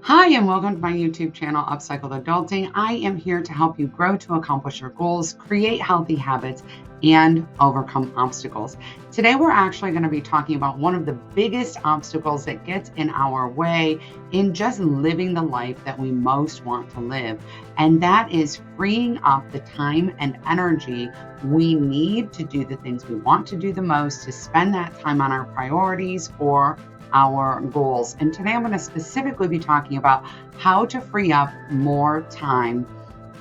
Hi, and welcome to my YouTube channel, Upcycled Adulting. I am here to help you grow to accomplish your goals, create healthy habits, and overcome obstacles. Today, we're actually going to be talking about one of the biggest obstacles that gets in our way in just living the life that we most want to live. And that is freeing up the time and energy we need to do the things we want to do the most, to spend that time on our priorities or our goals. And today I'm going to specifically be talking about how to free up more time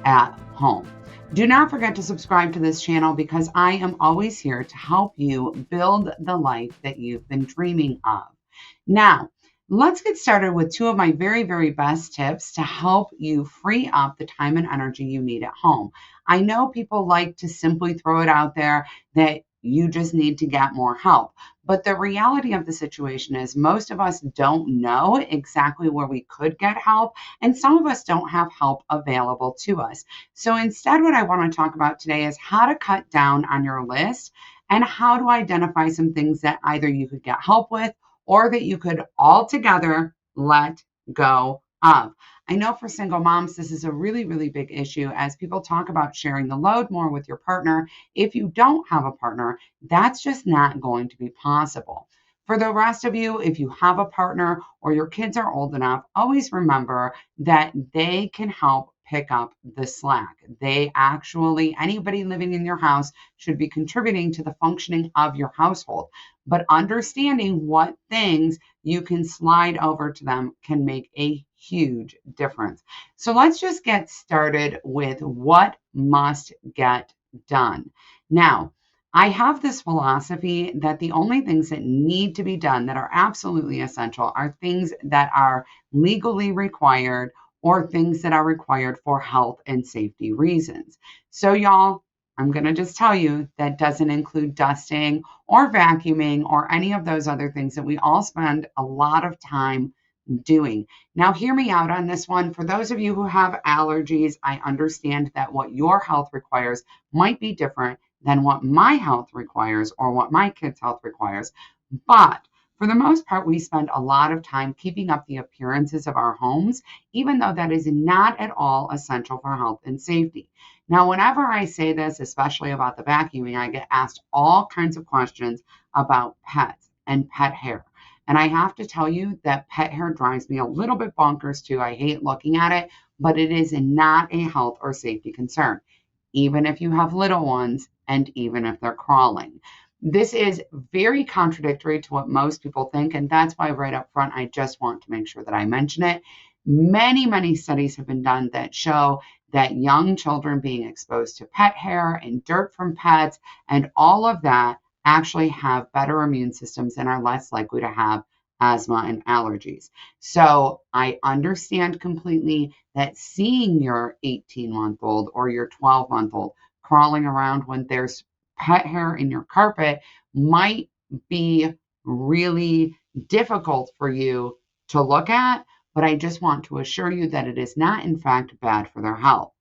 at home. Do not forget to subscribe to this channel because I am always here to help you build the life that you've been dreaming of. Now, let's get started with two of my very, very best tips to help you free up the time and energy you need at home. I know people like to simply throw it out there that you just need to get more help. But the reality of the situation is most of us don't know exactly where we could get help, and some of us don't have help available to us. So instead, what I want to talk about today is how to cut down on your list and how to identify some things that either you could get help with or that you could altogether let go of. I know for single moms, this is a really, really big issue as people talk about sharing the load more with your partner. If you don't have a partner, that's just not going to be possible. For the rest of you, if you have a partner or your kids are old enough, always remember that they can help pick up the slack. Anybody living in your house should be contributing to the functioning of your household. But understanding what things you can slide over to them can make a huge difference. So let's just get started with what must get done. Now, I have this philosophy that the only things that need to be done that are absolutely essential are things that are legally required or things that are required for health and safety reasons. So, y'all, I'm going to just tell you that doesn't include dusting or vacuuming or any of those other things that we all spend a lot of time doing. Now, hear me out on this one. For those of you who have allergies, I understand that what your health requires might be different than what my health requires or what my kids' health requires. But for the most part, we spend a lot of time keeping up the appearances of our homes, even though that is not at all essential for health and safety. Now, whenever I say this, especially about the vacuuming, I get asked all kinds of questions about pets and pet hair. And I have to tell you that pet hair drives me a little bit bonkers too. I hate looking at it, but it is not a health or safety concern, even if you have little ones and even if they're crawling. This is very contradictory to what most people think, and that's why right up front, I just want to make sure that I mention it. Many, many studies have been done that show that young children being exposed to pet hair and dirt from pets and all of that actually have better immune systems and are less likely to have asthma and allergies. So I understand completely that seeing your 18-month-old or your 12-month-old crawling around when there's pet hair in your carpet might be really difficult for you to look at, but I just want to assure you that it is not, in fact, bad for their health.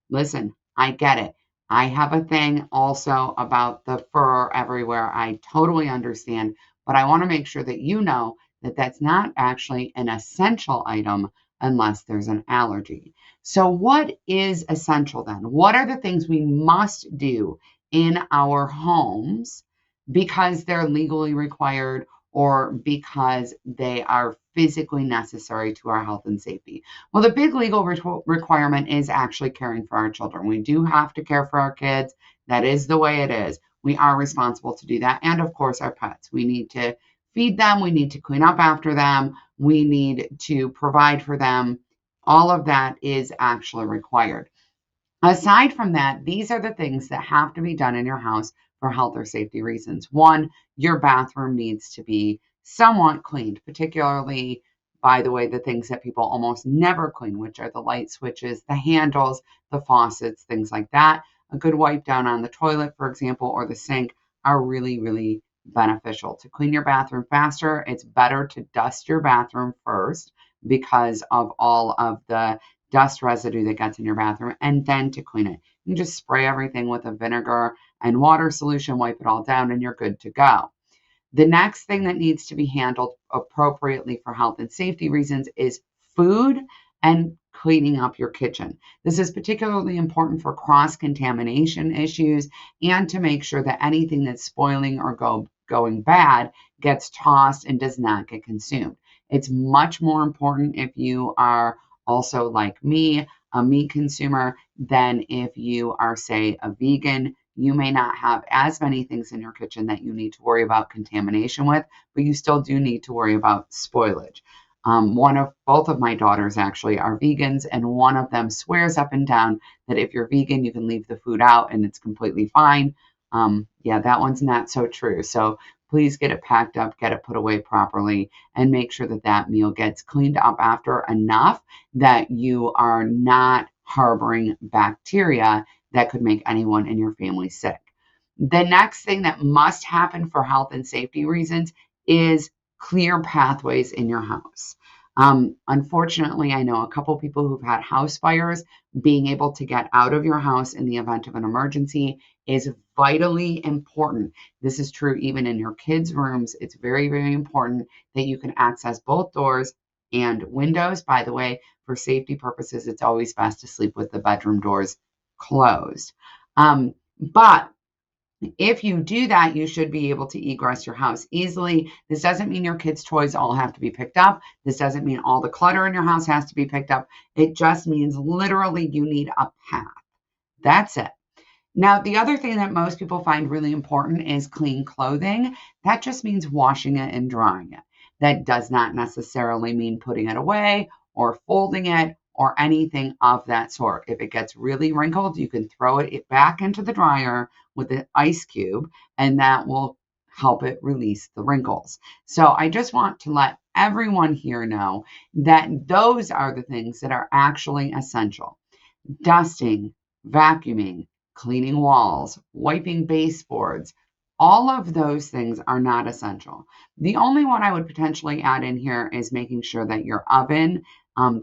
Listen, I get it. I have a thing also about the fur everywhere. I totally understand, but I want to make sure that you know that that's not actually an essential item unless there's an allergy. So, what is essential then? What are the things we must do in our homes because they're legally required or because they are physically necessary to our health and safety? Well, the big legal requirement is actually caring for our children. We do have to care for our kids. That is the way it is. We are responsible to do that. And of course, our pets. We need to feed them. We need to clean up after them. We need to provide for them. All of that is actually required. Aside from that, these are the things that have to be done in your house for health or safety reasons. One, your bathroom needs to be somewhat cleaned, particularly, by the way, the things that people almost never clean, which are the light switches, the handles, the faucets, things like that. A good wipe down on the toilet, for example, or the sink are really, really beneficial. To clean your bathroom faster, it's better to dust your bathroom first because of all of the dust residue that gets in your bathroom, and then to clean it. You can just spray everything with a vinegar and water solution, wipe it all down, and you're good to go. The next thing that needs to be handled appropriately for health and safety reasons is food and cleaning up your kitchen. This is particularly important for cross-contamination issues and to make sure that anything that's spoiling or going bad gets tossed and does not get consumed. It's much more important if you are also like me, a meat consumer, than if you are, say, a vegan. You may not have as many things in your kitchen that you need to worry about contamination with, but you still do need to worry about spoilage. Both of my daughters actually are vegans, and one of them swears up and down that if you're vegan, you can leave the food out and it's completely fine. Yeah, that one's not so true. So please get it packed up, get it put away properly, and make sure that that meal gets cleaned up after enough that you are not harboring bacteria that could make anyone in your family sick. The next thing that must happen for health and safety reasons is clear pathways in your house. Unfortunately, I know a couple people who've had house fires. Being able to get out of your house in the event of an emergency is vitally important. This is true even in your kids' rooms. It's very, very important that you can access both doors and windows. By the way, for safety purposes, it's always best to sleep with the bedroom doors closed. But if you do that, you should be able to egress your house easily. This doesn't mean your kids' toys all have to be picked up. This doesn't mean all the clutter in your house has to be picked up. It just means literally you need a path. That's it. Now, the other thing that most people find really important is clean clothing. That just means washing it and drying it. That does not necessarily mean putting it away or folding it or anything of that sort. If it gets really wrinkled, you can throw it back into the dryer with an ice cube, and that will help it release the wrinkles. So I just want to let everyone here know that those are the things that are actually essential. Dusting, vacuuming, cleaning walls, wiping baseboards, all of those things are not essential. The only one I would potentially add in here is making sure that your oven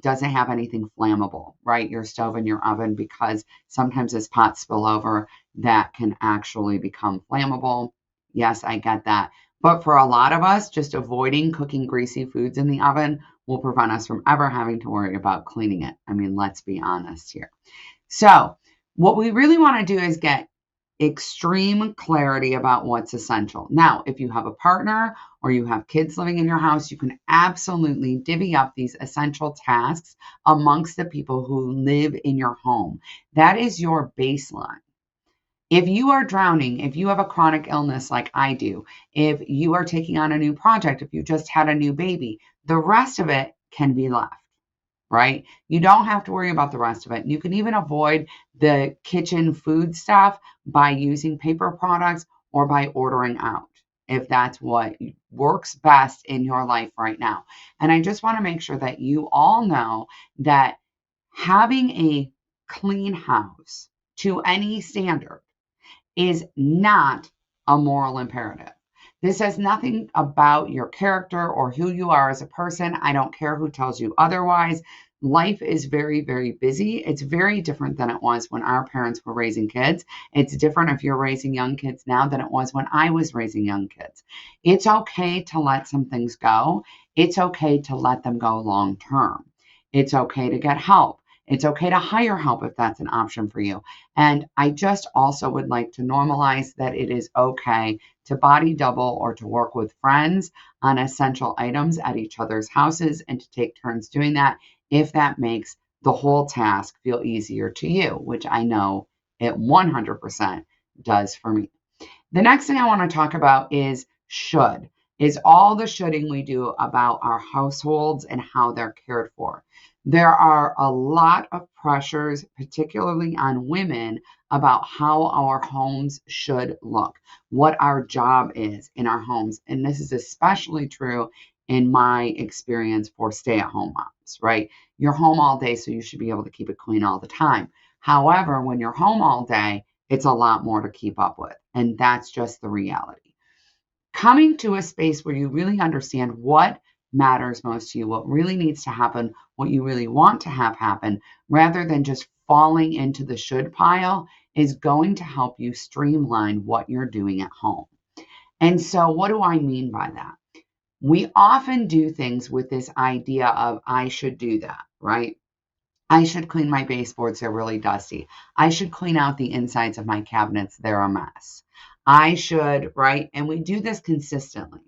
doesn't have anything flammable, right? Your stove and your oven, because sometimes as pots spill over, that can actually become flammable. Yes, I get that. But for a lot of us, just avoiding cooking greasy foods in the oven will prevent us from ever having to worry about cleaning it. I mean, let's be honest here. So what we really want to do is get extreme clarity about what's essential. Now, if you have a partner or you have kids living in your house, you can absolutely divvy up these essential tasks amongst the people who live in your home. That is your baseline. If you are drowning, if you have a chronic illness like I do, if you are taking on a new project, if you just had a new baby, the rest of it can be left. Right? You don't have to worry about the rest of it. You can even avoid the kitchen food stuff by using paper products or by ordering out, if that's what works best in your life right now. And I just want to make sure that you all know that having a clean house to any standard is not a moral imperative. This has nothing about your character or who you are as a person. I don't care who tells you otherwise. Life is very, very busy. It's very different than it was when our parents were raising kids. It's different if you're raising young kids now than it was when I was raising young kids. It's okay to let some things go. It's okay to let them go long term. It's okay to get help. It's okay to hire help if that's an option for you. And I just also would like to normalize that it is okay to body double or to work with friends on essential items at each other's houses and to take turns doing that if that makes the whole task feel easier to you, which I know it 100% does for me. The next thing I want to talk about is all the shoulding we do about our households and how they're cared for. There are a lot of pressures, particularly on women, about how our homes should look, what our job is in our homes. And this is especially true in my experience for stay-at-home moms, right? You're home all day, so you should be able to keep it clean all the time. However, when you're home all day, it's a lot more to keep up with. And that's just the reality. Coming to a space where you really understand what matters most to you, what really needs to happen, what you really want to have happen, rather than just falling into the should pile, is going to help you streamline what you're doing at home. And so what do I mean by that? We often do things with this idea of, I should do that, right? I should clean my baseboards, they're really dusty. I should clean out the insides of my cabinets, they're a mess. I should, right? And we do this consistently.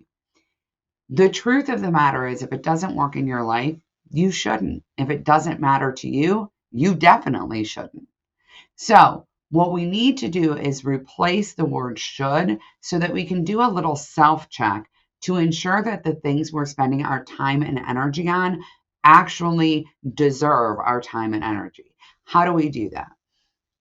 The truth of the matter is, if it doesn't work in your life, you shouldn't. If it doesn't matter to you, you definitely shouldn't. So, what we need to do is replace the word should so that we can do a little self check to ensure that the things we're spending our time and energy on actually deserve our time and energy. How do we do that?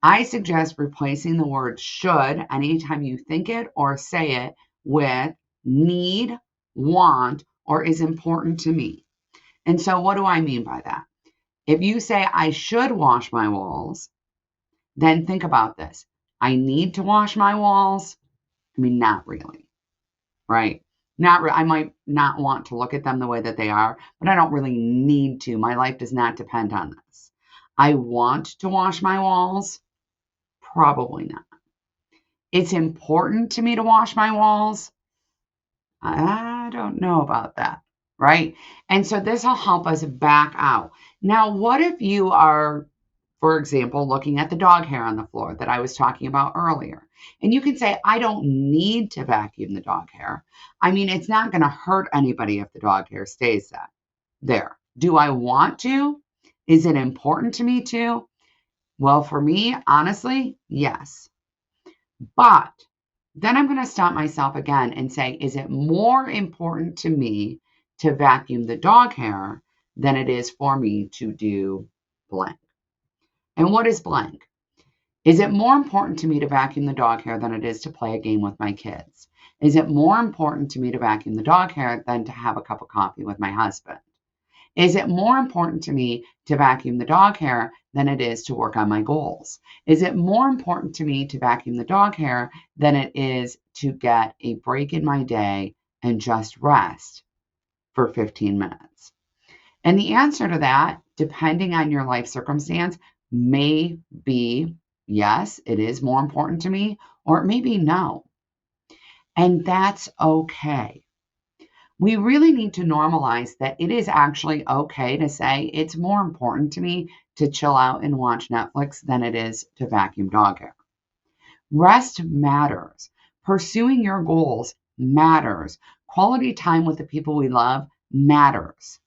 I suggest replacing the word should anytime you think it or say it with need, want, or is important to me. And so, what do I mean by that? If you say, I should wash my walls, then think about this. I need to wash my walls? I mean, not really, right? I might not want to look at them the way that they are, but I don't really need to. My life does not depend on this. I want to wash my walls? Probably not. It's important to me to wash my walls? I don't know about that, right? And so this will help us back out. Now, what if you are, for example, looking at the dog hair on the floor that I was talking about earlier? And you can say, I don't need to vacuum the dog hair. I mean, it's not going to hurt anybody if the dog hair stays there. Do I want to? Is it important to me to? Well, for me, honestly, yes. But then I'm going to stop myself again and say, is it more important to me to vacuum the dog hair than it is for me to do blank? And what is blank? Is it more important to me to vacuum the dog hair than it is to play a game with my kids? Is it more important to me to vacuum the dog hair than to have a cup of coffee with my husband? Is it more important to me to vacuum the dog hair than it is to work on my goals? Is it more important to me to vacuum the dog hair than it is to get a break in my day and just rest for 15 minutes? And the answer to that, depending on your life circumstance, may be yes, it is more important to me, or it may be no. And that's okay. We really need to normalize that it is actually okay to say it's more important to me to chill out and watch Netflix than it is to vacuum dog hair. Rest matters. Pursuing your goals matters. Quality time with the people we love matters.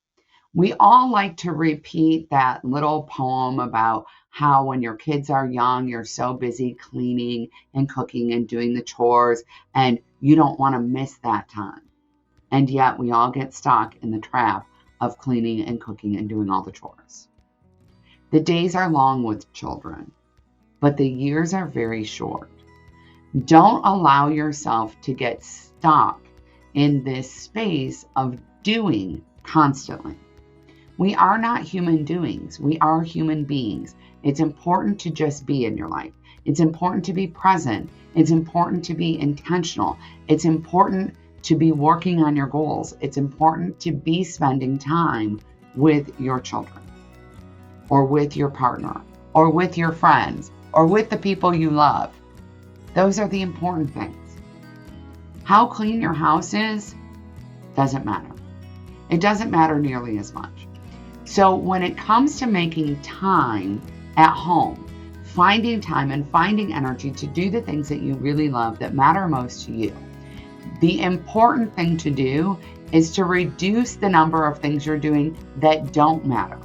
We all like to repeat that little poem about how when your kids are young, you're so busy cleaning and cooking and doing the chores, and you don't want to miss that time. And yet we all get stuck in the trap of cleaning and cooking and doing all the chores. The days are long with children, but the years are very short. Don't allow yourself to get stuck in this space of doing constantly. We are not human doings. We are human beings. It's important to just be in your life. It's important to be present. It's important to be intentional. It's important to be working on your goals. It's important to be spending time with your children or with your partner or with your friends or with the people you love. Those are the important things. How clean your house is doesn't matter. It doesn't matter nearly as much. So when it comes to making time at home, finding time and finding energy to do the things that you really love that matter most to you, the important thing to do is to reduce the number of things you're doing that don't matter.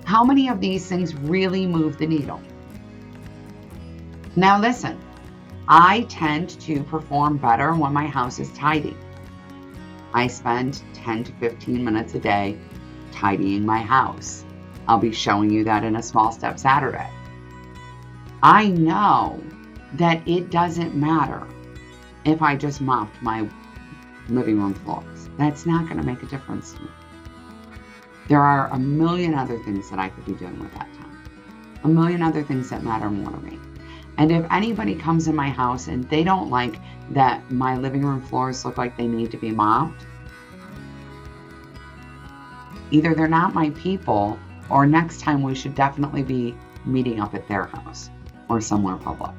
How many of these things really move the needle? Now listen, I tend to perform better when my house is tidy. I spend 10 to 15 minutes a day tidying my house. I'll be showing you that in a Small Step Saturday. I know that it doesn't matter if I just mopped my living room floors. That's not going to make a difference to me. There are a million other things that I could be doing with that time. A million other things that matter more to me. And if anybody comes in my house and they don't like that my living room floors look like they need to be mopped, either they're not my people, or next time we should definitely be meeting up at their house or somewhere public.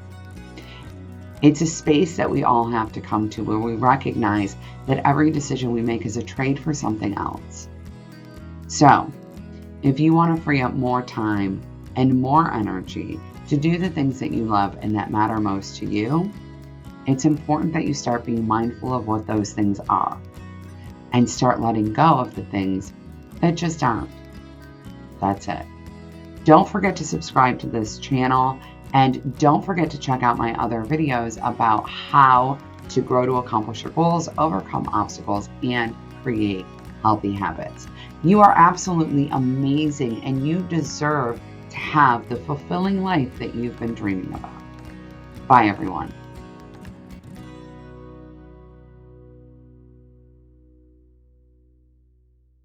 It's a space that we all have to come to where we recognize that every decision we make is a trade for something else. So, if you want to free up more time and more energy to do the things that you love and that matter most to you, it's important that you start being mindful of what those things are and start letting go of the things that just aren't. That's it. Don't forget to subscribe to this channel, and don't forget to check out my other videos about how to grow to accomplish your goals, overcome obstacles, and create healthy habits. You are absolutely amazing, and you deserve to have the fulfilling life that you've been dreaming about. Bye, everyone.